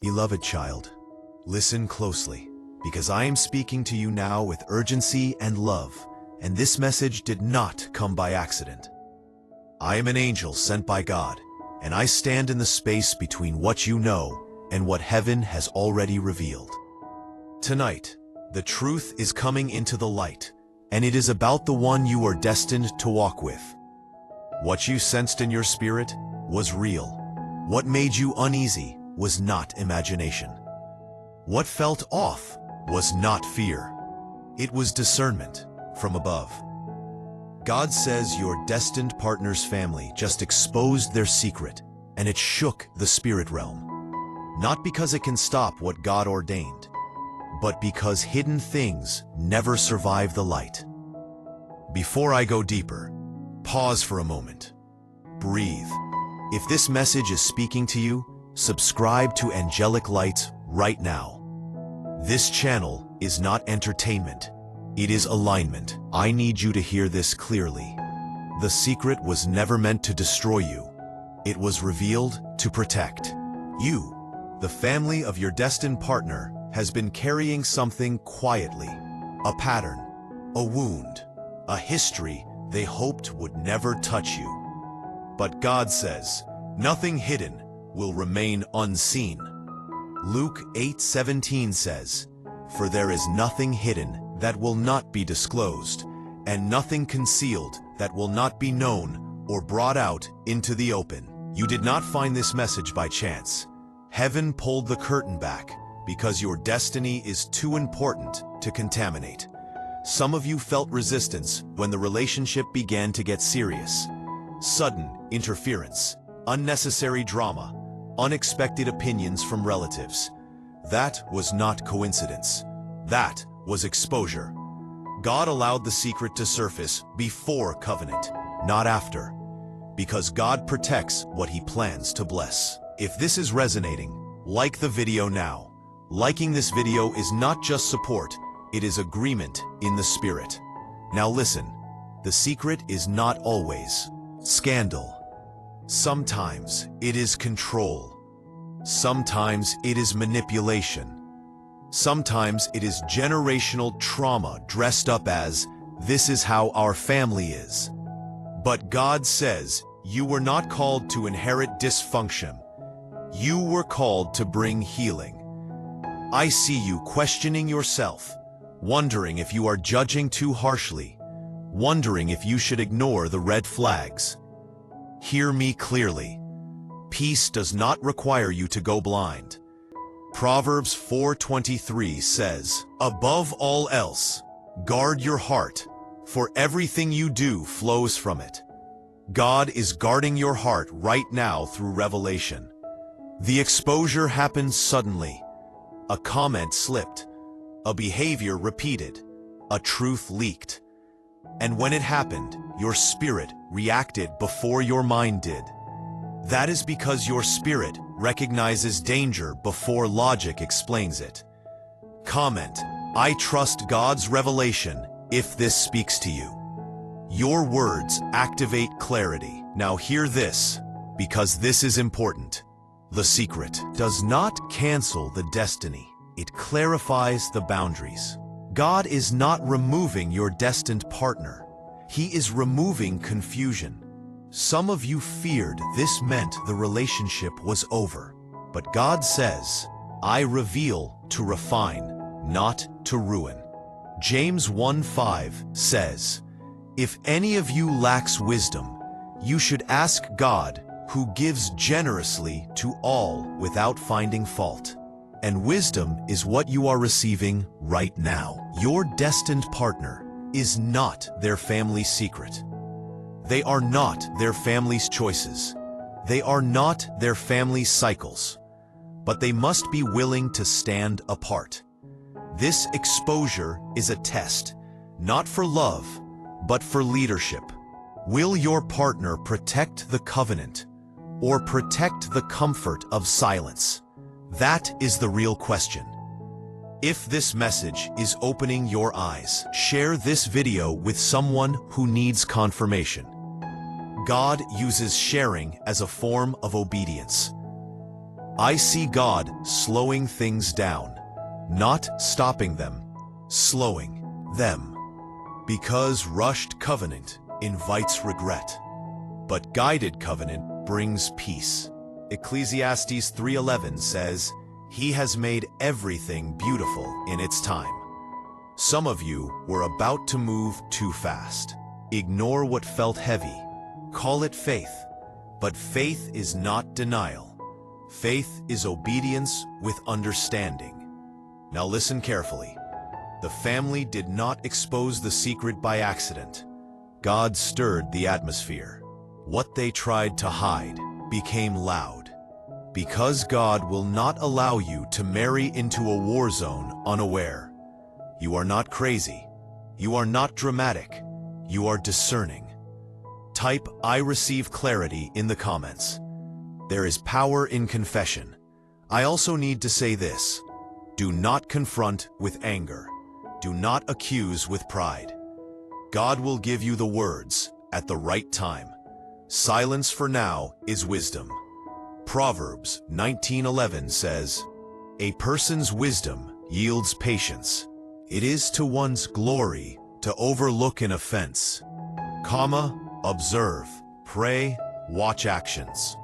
Beloved child, listen closely, because I am speaking to you now with urgency and love, and this message did not come by accident. I am an angel sent by God, and I stand in the space between what you know and what heaven has already revealed. Tonight, the truth is coming into the light, and it is about the one you are destined to walk with. What you sensed in your spirit was real. What made you uneasy was not imagination. What felt off was not fear. It was discernment from above. God says your destined partner's family just exposed their secret, and it shook the spirit realm. Not because it can stop what God ordained, but because hidden things never survive the light. Before I go deeper, pause for a moment. Breathe. If this message is speaking to you, subscribe to Angelic Light right now. This channel is not entertainment. It is alignment. I need you to hear this clearly. The secret was never meant to destroy you. It was revealed to protect you. The family of your destined partner has been carrying something quietly. A pattern, a wound, a history they hoped would never touch you. But God says, nothing hidden will remain unseen. Luke 8:17 says, "For there is nothing hidden that will not be disclosed, and nothing concealed that will not be known or brought out into the open." You did not find this message by chance. Heaven pulled the curtain back because your destiny is too important to contaminate. Some of you felt resistance when the relationship began to get serious. Sudden interference, unnecessary drama, unexpected opinions from relatives. That was not coincidence. That was exposure. God allowed the secret to surface before covenant, not after, because God protects what He plans to bless. If this is resonating, like the video now. Liking this video is not just support, it is agreement in the spirit. Now listen, the secret is not always scandal. Sometimes it is control. Sometimes it is manipulation. Sometimes it is generational trauma dressed up as, "This is how our family is." But God says, you were not called to inherit dysfunction. You were called to bring healing. I see you questioning yourself, wondering if you are judging too harshly, wondering if you should ignore the red flags. Hear me clearly. Peace does not require you to go blind. Proverbs 4:23 says, "Above all else, guard your heart, for everything you do flows from it." God is guarding your heart right now through revelation. The exposure happened suddenly. A comment slipped, a behavior repeated, a truth leaked. And when it happened, your spirit reacted before your mind did. That is because your spirit recognizes danger before logic explains it. Comment, "I trust God's revelation," if this speaks to you. Your words activate clarity. Now hear this, because this is important. The secret does not cancel the destiny. It clarifies the boundaries. God is not removing your destined partner. He is removing confusion. Some of you feared this meant the relationship was over. But God says, "I reveal to refine, not to ruin." James 1:5 says, "If any of you lacks wisdom, you should ask God, who gives generously to all without finding fault." And wisdom is what you are receiving right now. Your destined partner is not their family's secret. They are not their family's choices. They are not their family's cycles. But they must be willing to stand apart. This exposure is a test, not for love, but for leadership. Will your partner protect the covenant or protect the comfort of silence? That is the real question. If this message is opening your eyes, share this video with someone who needs confirmation. God uses sharing as a form of obedience. I see God slowing things down, not stopping them, slowing them. Because rushed covenant invites regret, but guided covenant brings peace. Ecclesiastes 3:11 says, "He has made everything beautiful in its time." Some of you were about to move too fast. Ignore what felt heavy. Call it faith. But faith is not denial. Faith is obedience with understanding. Now listen carefully. The family did not expose the secret by accident. God stirred the atmosphere. What they tried to hide became loud. Because God will not allow you to marry into a war zone unaware. You are not crazy. You are not dramatic. You are discerning. Type "I receive clarity" in the comments. There is power in confession. I also need to say this. Do not confront with anger. Do not accuse with pride. God will give you the words at the right time. Silence for now is wisdom. Proverbs 19:11 says, "A person's wisdom yields patience. It is to one's glory to overlook an offense." Observe, pray, watch actions.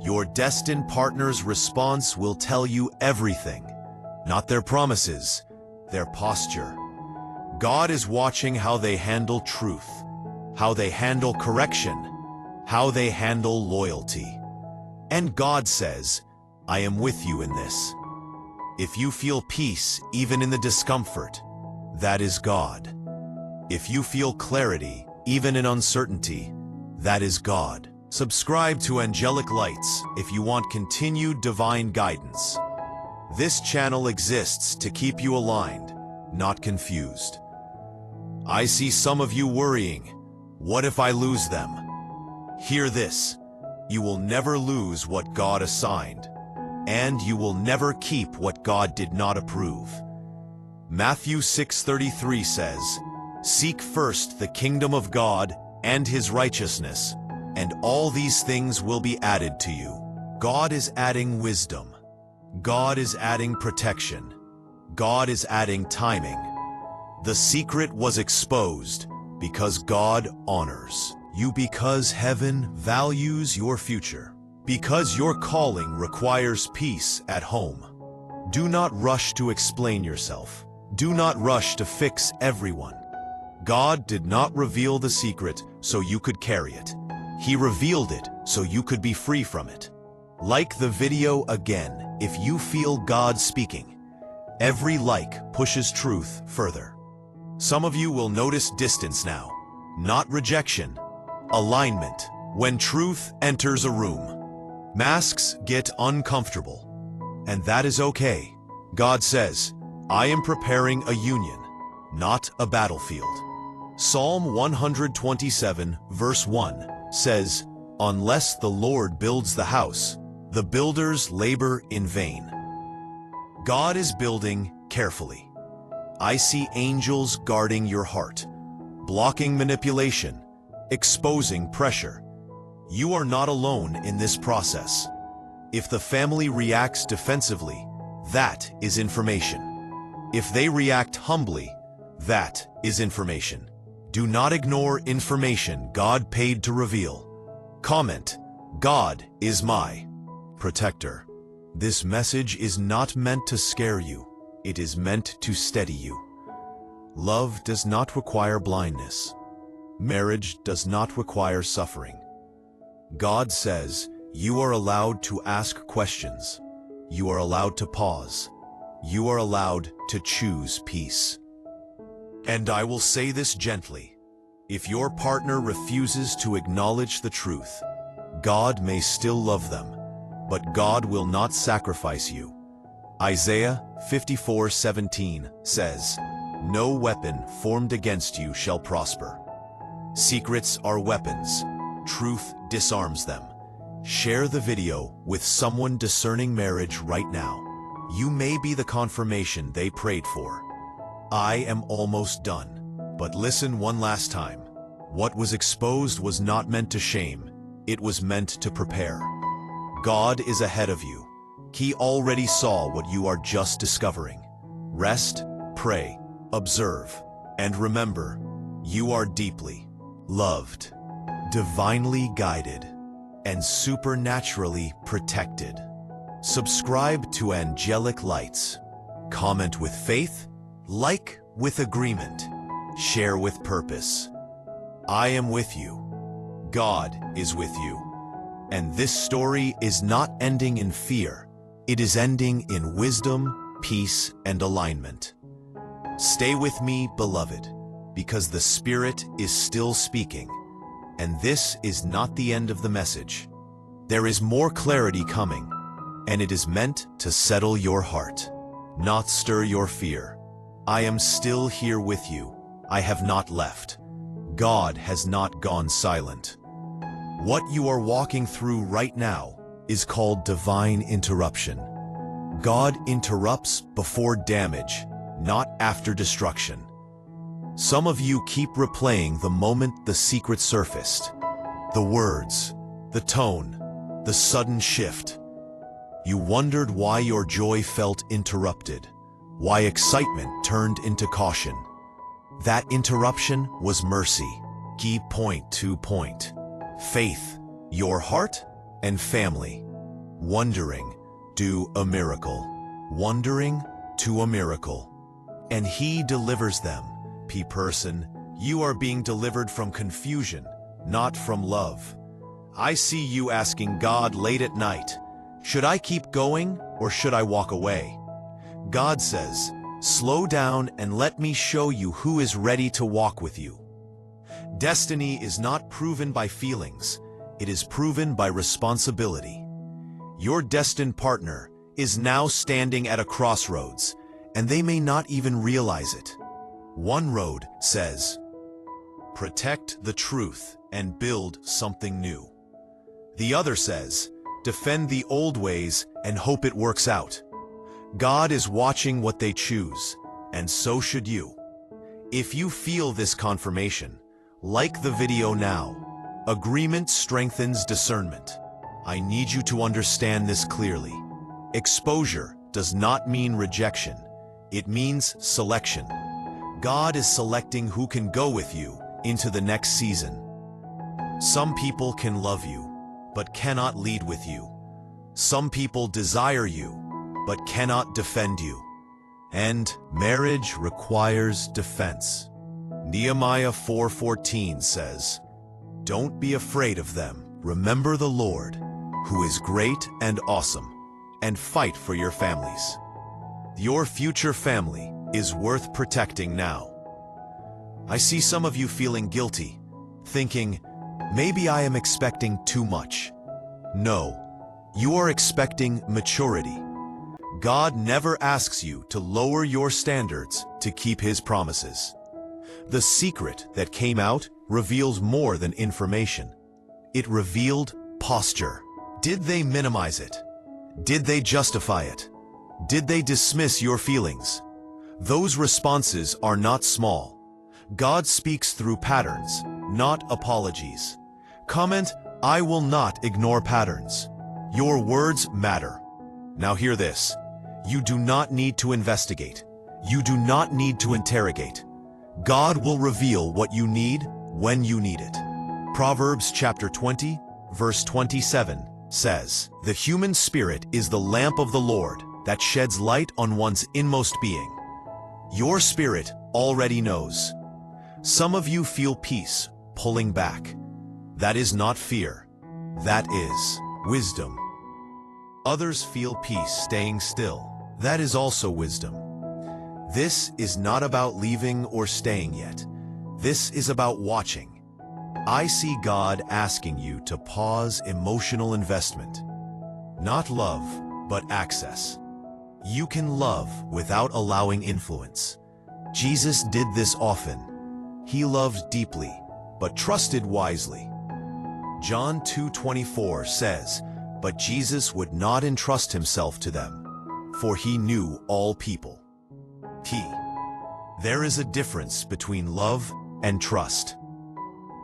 Your destined partner's response will tell you everything, not their promises, their posture. God is watching how they handle truth, how they handle correction, how they handle loyalty. And God says, "I am with you in this." If you feel peace even in the discomfort, that is God. If you feel clarity even in uncertainty, that is God. Subscribe to Angelic Lights if you want continued divine guidance. This channel exists to keep you aligned, not confused. I see some of you worrying, what if I lose them? Hear this, you will never lose what God assigned, and you will never keep what God did not approve. Matthew 6:33 says, "Seek first the kingdom of God and his righteousness, and all these things will be added to you." God is adding wisdom. God is adding protection. God is adding timing. The secret was exposed because God honors you, because heaven values your future, because your calling requires peace at home. Do not rush to explain yourself. Do not rush to fix everyone. God did not reveal the secret so you could carry it. He revealed it so you could be free from it. Like the video again if you feel God speaking. Every like pushes truth further. Some of you will notice distance now, not rejection, alignment. When truth enters a room, masks get uncomfortable, and that is okay. God says, "I am preparing a union, not a battlefield." Psalm 127, verse 1 says, "Unless the Lord builds the house, the builders labor in vain." God is building carefully. I see angels guarding your heart, blocking manipulation, exposing pressure. You are not alone in this process. If the family reacts defensively, that is information. If they react humbly, that is information. Do not ignore information God paid to reveal. Comment, "God is my protector." This message is not meant to scare you. It is meant to steady you. Love does not require blindness. Marriage does not require suffering. God says, you are allowed to ask questions. You are allowed to pause. You are allowed to choose peace. And I will say this gently. If your partner refuses to acknowledge the truth, God may still love them, but God will not sacrifice you. Isaiah 54:17 says, "No weapon formed against you shall prosper." Secrets are weapons. Truth disarms them. Share the video with someone discerning marriage right now. You may be the confirmation they prayed for. I am almost done. But listen one last time. What was exposed was not meant to shame. It was meant to prepare. God is ahead of you. He already saw what you are just discovering. Rest, pray, observe, and remember, you are deeply loved, divinely guided, and supernaturally protected. Subscribe to Angelic Lights. Comment with faith, like with agreement, share with purpose. I am with you. God is with you. And this story is not ending in fear. It is ending in wisdom, peace, and alignment. Stay with me, beloved, because the Spirit is still speaking. And this is not the end of the message. There is more clarity coming, and it is meant to settle your heart, not stir your fear. I am still here with you. I have not left. God has not gone silent. What you are walking through right now is called divine interruption. God interrupts before damage, not after destruction. Some of you keep replaying the moment the secret surfaced. The words, the tone, the sudden shift. You wondered why your joy felt interrupted, why excitement turned into caution. That interruption was mercy. Key point to point. Faith, your heart, and family. Wondering, do a miracle. Wondering, to a miracle. And He delivers them. Person, you are being delivered from confusion, not from love. I see you asking God late at night, should I keep going or should I walk away? God says, slow down and let me show you who is ready to walk with you. Destiny is not proven by feelings, it is proven by responsibility. Your destined partner is now standing at a crossroads, and they may not even realize it. One road says, protect the truth and build something new. The other says, defend the old ways and hope it works out. God is watching what they choose, and so should you. If you feel this confirmation, like the video now. Agreement strengthens discernment. I need you to understand this clearly. Exposure does not mean rejection. It means selection. God is selecting who can go with you into the next season. Some people can love you, but cannot lead with you. Some people desire you, but cannot defend you. And marriage requires defense. Nehemiah 4:14 says, don't be afraid of them. Remember the Lord, who is great and awesome, and fight for your families. Your future family is worth protecting now. I see some of you feeling guilty, thinking, maybe I am expecting too much. No, you are expecting maturity. God never asks you to lower your standards to keep His promises. The secret that came out reveals more than information. It revealed posture. Did they minimize it? Did they justify it? Did they dismiss your feelings? Those responses are not small. God speaks through patterns, not apologies. Comment, I will not ignore patterns. Your words matter. Now hear this. You do not need to investigate. You do not need to interrogate. God will reveal what you need when you need it. Proverbs chapter 20, verse 27 says, the human spirit is the lamp of the Lord that sheds light on one's inmost being. Your spirit already knows. Some of you feel peace pulling back. That is not fear. That is wisdom. Others feel peace staying still. That is also wisdom. This is not about leaving or staying yet. This is about watching. I see God asking you to pause emotional investment. Not love, but access. You can love without allowing influence. Jesus did this often. He loved deeply, but trusted wisely. John 2:24 says, but Jesus would not entrust Himself to them, for He knew all people. There is a difference between love and trust.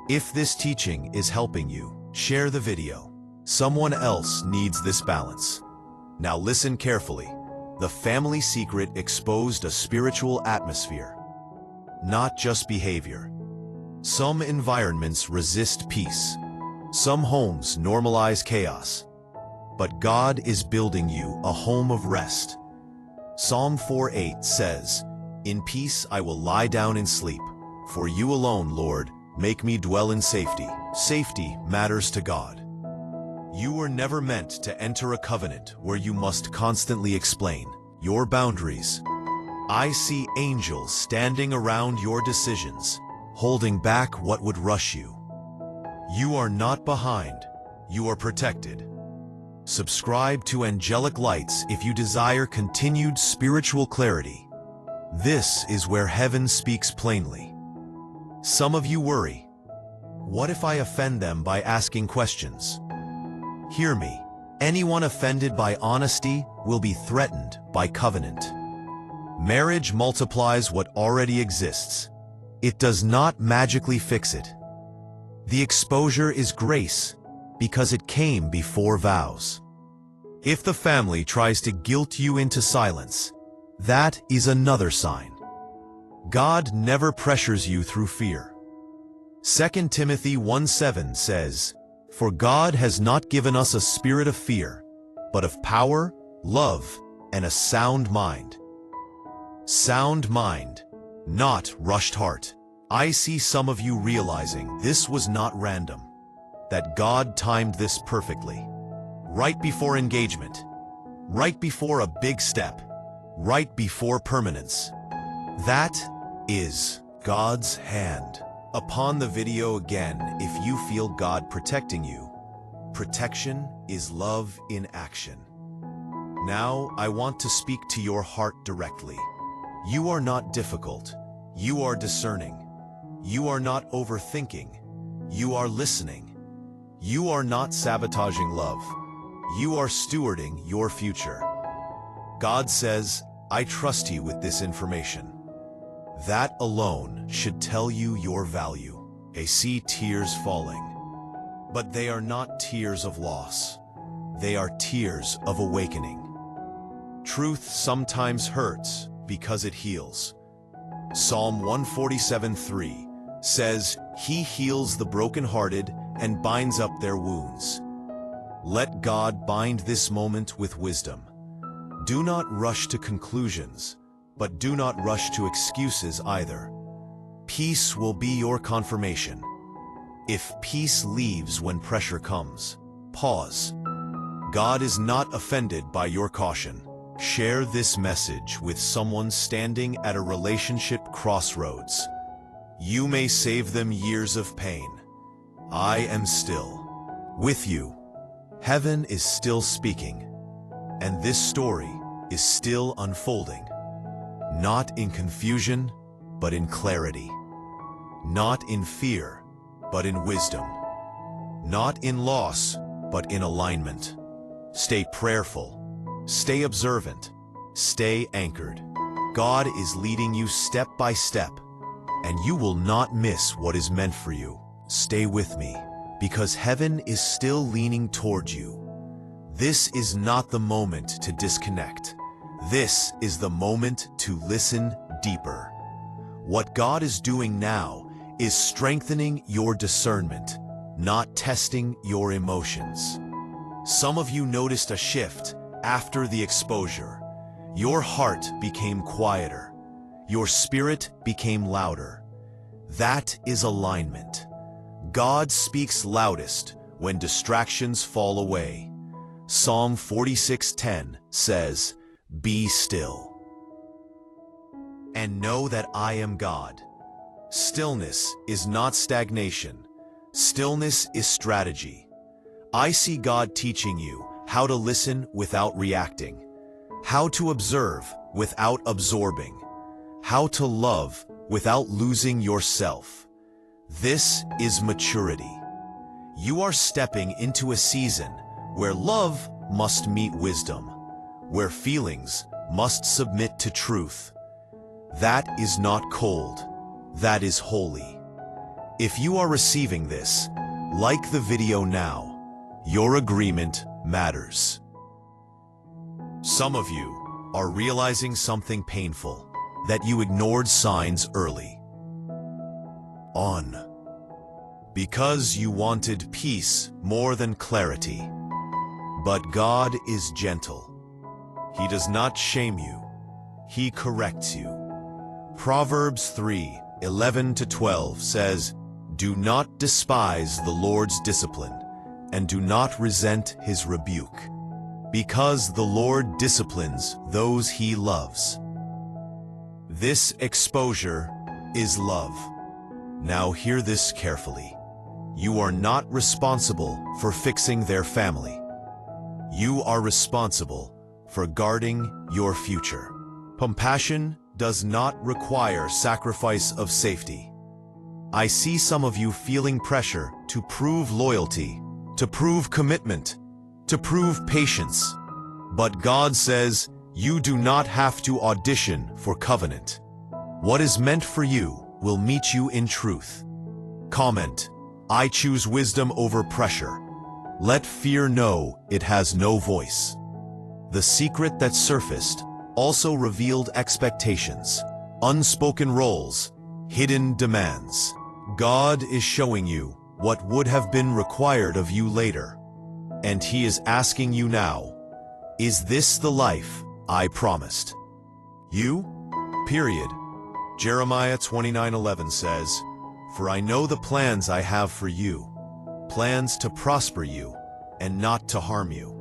If this teaching is helping you, share the video. Someone else needs this balance. Now listen carefully. The family secret exposed a spiritual atmosphere, not just behavior. Some environments resist peace. Some homes normalize chaos. But God is building you a home of rest. Psalm 4:8 says, "In peace I will lie down and sleep. For you alone, Lord, make me dwell in safety." Safety matters to God. You were never meant to enter a covenant where you must constantly explain your boundaries. I see angels standing around your decisions, holding back what would rush you. You are not behind. You are protected. Subscribe to Angelic Lights if you desire continued spiritual clarity. This is where heaven speaks plainly. Some of you worry, what if I offend them by asking questions? Hear me. Anyone offended by honesty will be threatened by covenant. Marriage multiplies what already exists. It does not magically fix it. The exposure is grace because it came before vows. If the family tries to guilt you into silence, that is another sign. God never pressures you through fear. 2 Timothy 1:7 says, "For God has not given us a spirit of fear, but of power, love, and a sound mind." Sound mind, not rushed heart. I see some of you realizing this was not random, that God timed this perfectly. Right before engagement, right before a big step, right before permanence. That is God's hand. Upon the video again, if you feel God protecting you, protection is love in action. Now I want to speak to your heart directly. You are not difficult. You are discerning. You are not overthinking. You are listening. You are not sabotaging love. You are stewarding your future. God says, "I trust you with this information." That alone should tell you your value. I see tears falling. But they are not tears of loss. They are tears of awakening. Truth sometimes hurts because it heals. Psalm 147:3 says, "He heals the brokenhearted and binds up their wounds." Let God bind this moment with wisdom. Do not rush to conclusions, but do not rush to excuses either. Peace will be your confirmation. If peace leaves when pressure comes, pause. God is not offended by your caution. Share this message with someone standing at a relationship crossroads. You may save them years of pain. I am still with you. Heaven is still speaking, and this story is still unfolding. Not in confusion, but in clarity. Not in fear, but in wisdom. Not in loss, but in alignment. Stay prayerful. Stay observant. Stay anchored. God is leading you step by step, and you will not miss what is meant for you. Stay with me, because heaven is still leaning towards you. This is not the moment to disconnect. This is the moment to listen deeper. What God is doing now is strengthening your discernment, not testing your emotions. Some of you noticed a shift after the exposure. Your heart became quieter. Your spirit became louder. That is alignment. God speaks loudest when distractions fall away. Psalm 46:10 says, "Be still and know that I am God." Stillness is not stagnation. Stillness is strategy. I see God teaching you how to listen without reacting, how to observe without absorbing, how to love without losing yourself. This is maturity. You are stepping into a season where love must meet wisdom, where feelings must submit to truth. That is not cold. That is holy. If you are receiving this, like the video now. Your agreement matters. Some of you are realizing something painful, that you ignored signs early on because you wanted peace more than clarity. But God is gentle. He does not shame you. He corrects you. Proverbs 3:11-12 says, "Do not despise the Lord's discipline, and do not resent his rebuke, because the Lord disciplines those he loves." This exposure is love. Now hear this carefully. You are not responsible for fixing their family. You are responsible for guarding your future. Compassion does not require sacrifice of safety. I see some of you feeling pressure to prove loyalty, to prove commitment, to prove patience. But God says you do not have to audition for covenant. What is meant for you will meet you in truth. Comment, "I choose wisdom over pressure." Let fear know it has no voice. The secret that surfaced also revealed expectations, unspoken roles, hidden demands. God is showing you what would have been required of you later. And He is asking you now, is this the life I promised you? Period. Jeremiah 29:11 says, "For I know the plans I have for you, plans to prosper you and not to harm you."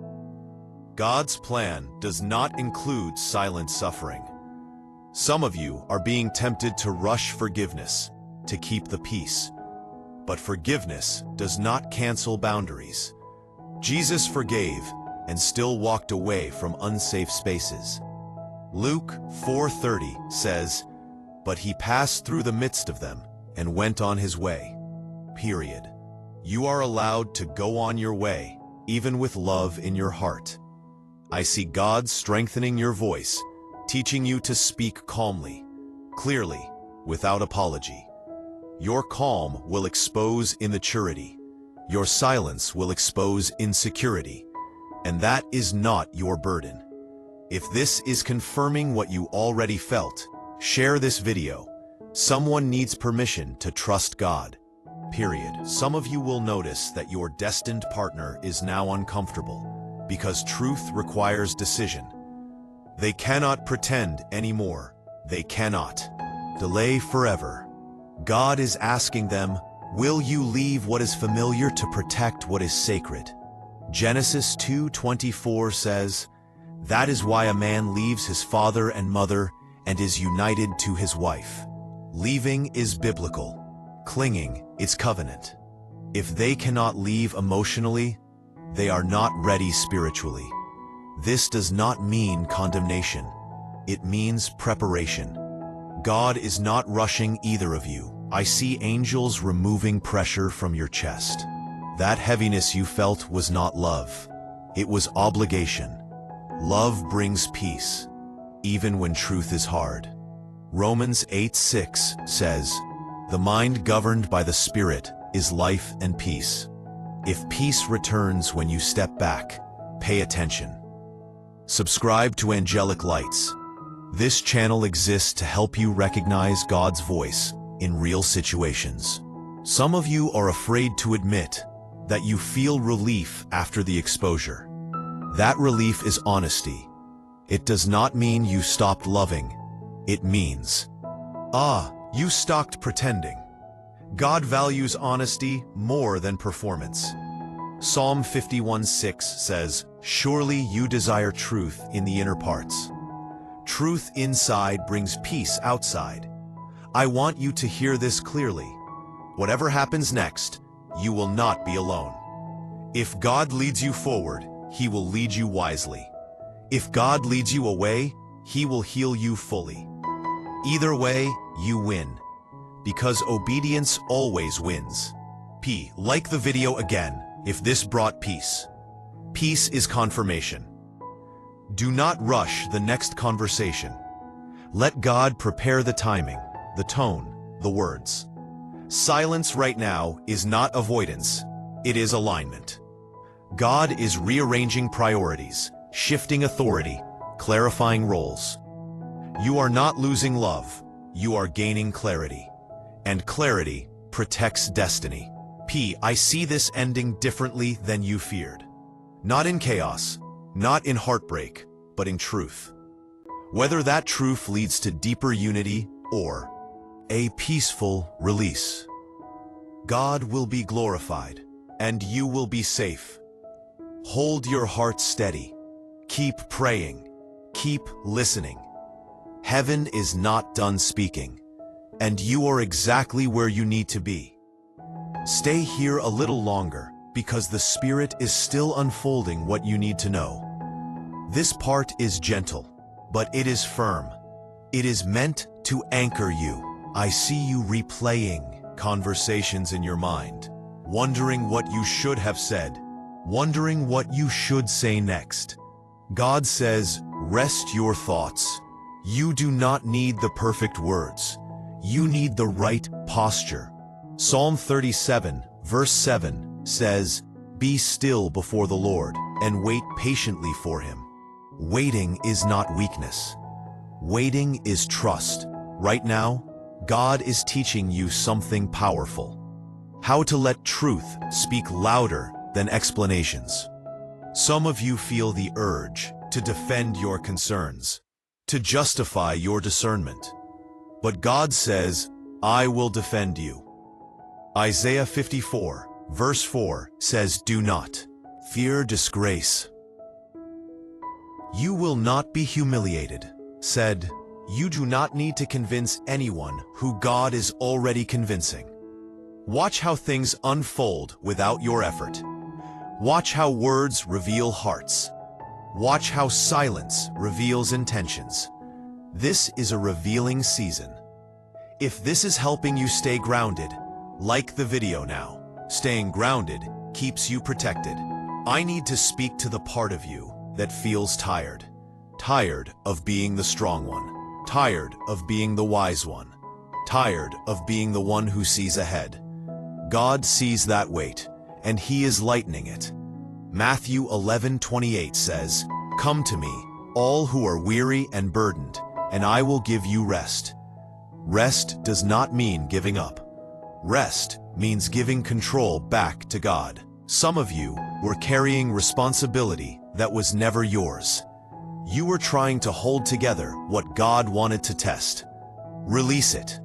God's plan does not include silent suffering. Some of you are being tempted to rush forgiveness to keep the peace. But forgiveness does not cancel boundaries. Jesus forgave and still walked away from unsafe spaces. Luke 4:30 says, "But he passed through the midst of them and went on his way." Period. You are allowed to go on your way, even with love in your heart. I see God strengthening your voice, teaching you to speak calmly, clearly, without apology. Your calm will expose immaturity. Your silence will expose insecurity. And that is not your burden. If this is confirming what you already felt, share this video. Someone needs permission to trust God. Period. Some of you will notice that your destined partner is now uncomfortable because truth requires decision. They cannot pretend anymore. They cannot delay forever. God is asking them, will you leave what is familiar to protect what is sacred? Genesis 2:24 says, "That is why a man leaves his father and mother and is united to his wife." Leaving is biblical. Clinging is covenant. If they cannot leave emotionally, they are not ready spiritually. This does not mean condemnation. It means preparation. God is not rushing either of you. I see angels removing pressure from your chest. That heaviness you felt was not love. It was obligation. Love brings peace, even when truth is hard. Romans 8:6 says, "The mind governed by the Spirit is life and peace." If peace returns when you step back, pay attention. Subscribe to Angelic Lights. This channel exists to help you recognize God's voice in real situations. Some of you are afraid to admit that you feel relief after the exposure. That relief is honesty. It does not mean you stopped loving. It means, you stopped pretending. God values honesty more than performance. Psalm 51:6 says, "Surely you desire truth in the inner parts." Truth inside brings peace outside. I want you to hear this clearly. Whatever happens next, you will not be alone. If God leads you forward, He will lead you wisely. If God leads you away, He will heal you fully. Either way, you win. Because obedience always wins. Like the video again if this brought peace. Peace is confirmation. Do not rush the next conversation. Let God prepare the timing, the tone, the words. Silence right now is not avoidance, it is alignment. God is rearranging priorities, shifting authority, clarifying roles. You are not losing love, you are gaining clarity. And clarity protects destiny. I see this ending differently than you feared. Not in chaos, not in heartbreak, but in truth. Whether that truth leads to deeper unity or a peaceful release. God will be glorified, and you will be safe. Hold your heart steady. Keep praying. Keep listening. Heaven is not done speaking, and you are exactly where you need to be. Stay here a little longer, because the Spirit is still unfolding what you need to know. This part is gentle, but it is firm. It is meant to anchor you. I see you replaying conversations in your mind, wondering what you should have said, wondering what you should say next. God says, rest your thoughts. You do not need the perfect words. You need the right posture. Psalm 37, verse 7 says, "Be still before the Lord and wait patiently for Him." Waiting is not weakness. Waiting is trust. Right now, God is teaching you something powerful. How to let truth speak louder than explanations. Some of you feel the urge to defend your concerns, to justify your discernment. But God says, I will defend you. Isaiah 54, verse 4 says, do not fear disgrace. You will not be humiliated. Said, you do not need to convince anyone who God is already convincing. Watch how things unfold without your effort. Watch how words reveal hearts. Watch how silence reveals intentions. This is a revealing season. If this is helping you stay grounded, like the video now. Staying grounded keeps you protected. I need to speak to the part of you that feels tired. Tired of being the strong one. Tired of being the wise one. Tired of being the one who sees ahead. God sees that weight, and He is lightening it. Matthew 11:28 says, come to me, all who are weary and burdened, and I will give you rest. Rest does not mean giving up. Rest means giving control back to God. Some of you were carrying responsibility that was never yours. You were trying to hold together what God wanted to test. Release it.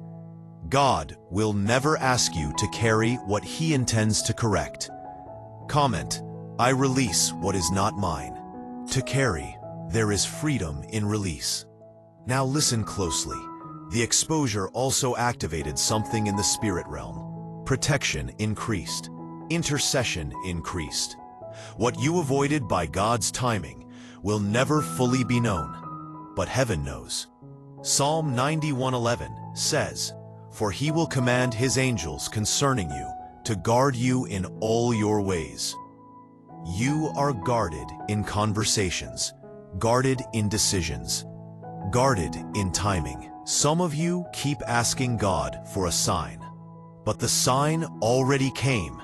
God will never ask you to carry what He intends to correct. Comment, I release what is not mine. To carry, there is freedom in release. Now listen closely. The exposure also activated something in the spirit realm. Protection increased. Intercession increased. What you avoided by God's timing will never fully be known, but heaven knows. Psalm 91:11 says, for He will command His angels concerning you to guard you in all your ways. You are guarded in conversations, guarded in decisions, guarded in timing. Some of you keep asking God for a sign, but the sign already came.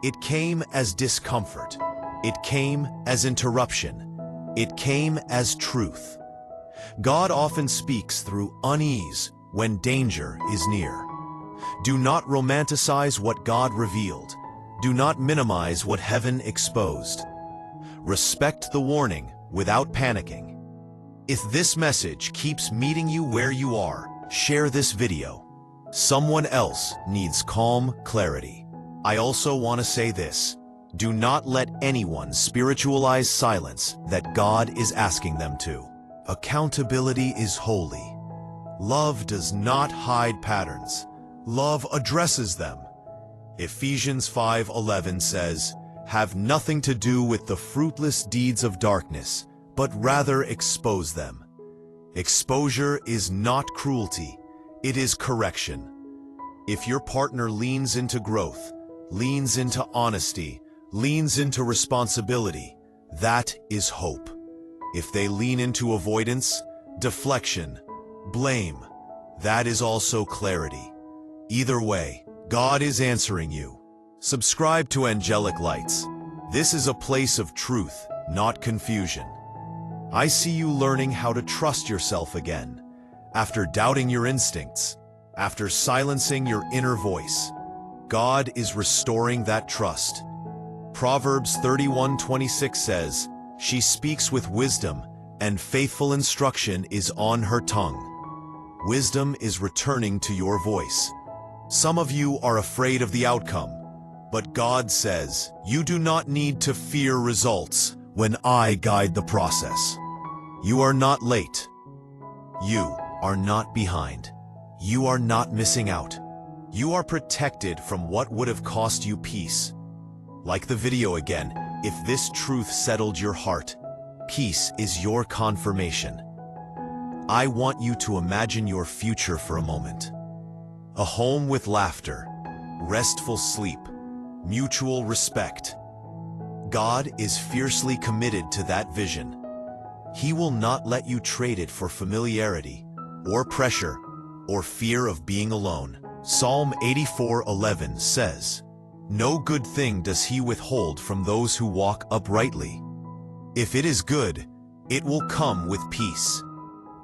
It came as discomfort. It came as interruption. It came as truth. God often speaks through unease when danger is near. Do not romanticize what God revealed. Do not minimize what heaven exposed. Respect the warning without panicking. If this message keeps meeting you where you are, share this video. Someone else needs calm clarity. I also want to say this. Do not let anyone spiritualize silence that God is asking them to. Accountability is holy. Love does not hide patterns. Love addresses them. Ephesians 5:11 says, have nothing to do with the fruitless deeds of darkness, but rather expose them. Exposure is not cruelty, it is correction. If your partner leans into growth, leans into honesty, leans into responsibility, that is hope. If they lean into avoidance, deflection, blame, that is also clarity. Either way, God is answering you. Subscribe to Angelic Lights. This is a place of truth, not confusion. I see you learning how to trust yourself again, after doubting your instincts, after silencing your inner voice. God is restoring that trust. Proverbs 31:26 says, "She speaks with wisdom, and faithful instruction is on her tongue." Wisdom is returning to your voice. Some of you are afraid of the outcome, but God says, "You do not need to fear results when I guide the process." You are not late. You are not behind. You are not missing out. You are protected from what would have cost you peace. Like the video again, if this truth settled your heart, peace is your confirmation. I want you to imagine your future for a moment. A home with laughter, restful sleep, mutual respect. God is fiercely committed to that vision. He will not let you trade it for familiarity, or pressure, or fear of being alone. Psalm 84:11 says, "No good thing does he withhold from those who walk uprightly." If it is good, it will come with peace.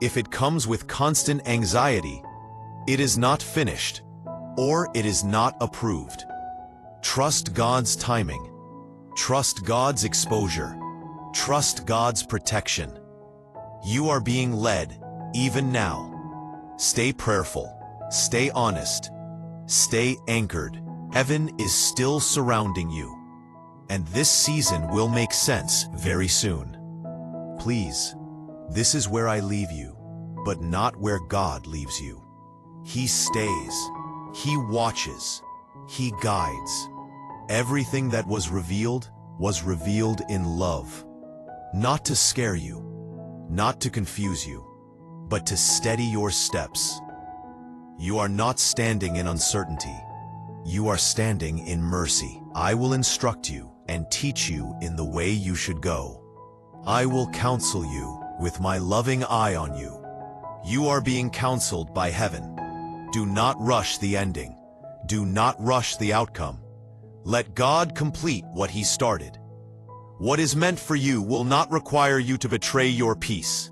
If it comes with constant anxiety, it is not finished, or it is not approved. Trust God's timing. Trust God's exposure. Trust God's protection. You are being led, even now. Stay prayerful. Stay honest. Stay anchored. Heaven is still surrounding you, and this season will make sense very soon. Please, this is where I leave you, but not where God leaves you. He stays. He watches. He guides. Everything that was revealed in love. Not to scare you, not to confuse you, but to steady your steps. You are not standing in uncertainty. You are standing in mercy. I will instruct you and teach you in the way you should go. I will counsel you with my loving eye on you. You are being counseled by heaven. Do not rush the ending. Do not rush the outcome. Let God complete what He started. What is meant for you will not require you to betray your peace.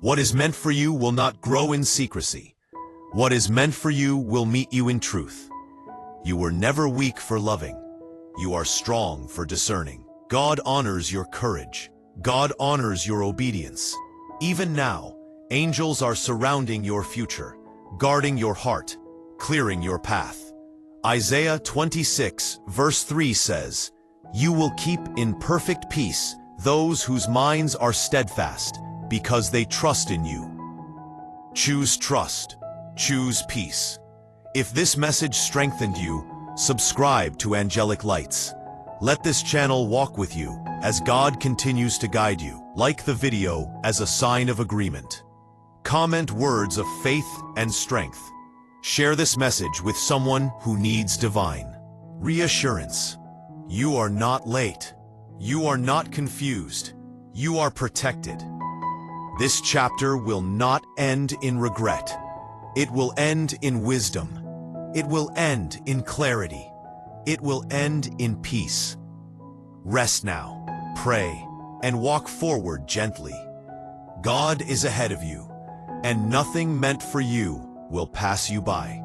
What is meant for you will not grow in secrecy. What is meant for you will meet you in truth. You were never weak for loving. You are strong for discerning. God honors your courage. God honors your obedience. Even now, angels are surrounding your future, guarding your heart, clearing your path. Isaiah 26, verse 3 says, "You will keep in perfect peace those whose minds are steadfast, because they trust in you." Choose trust. Choose peace. If this message strengthened you, subscribe to Angelic Lights. Let this channel walk with you as God continues to guide you. Like the video as a sign of agreement. Comment words of faith and strength. Share this message with someone who needs divine reassurance. You are not late. You are not confused. You are protected. This chapter will not end in regret. It will end in wisdom. It will end in clarity. It will end in peace. Rest now, pray, and walk forward gently. God is ahead of you, and nothing meant for you will pass you by.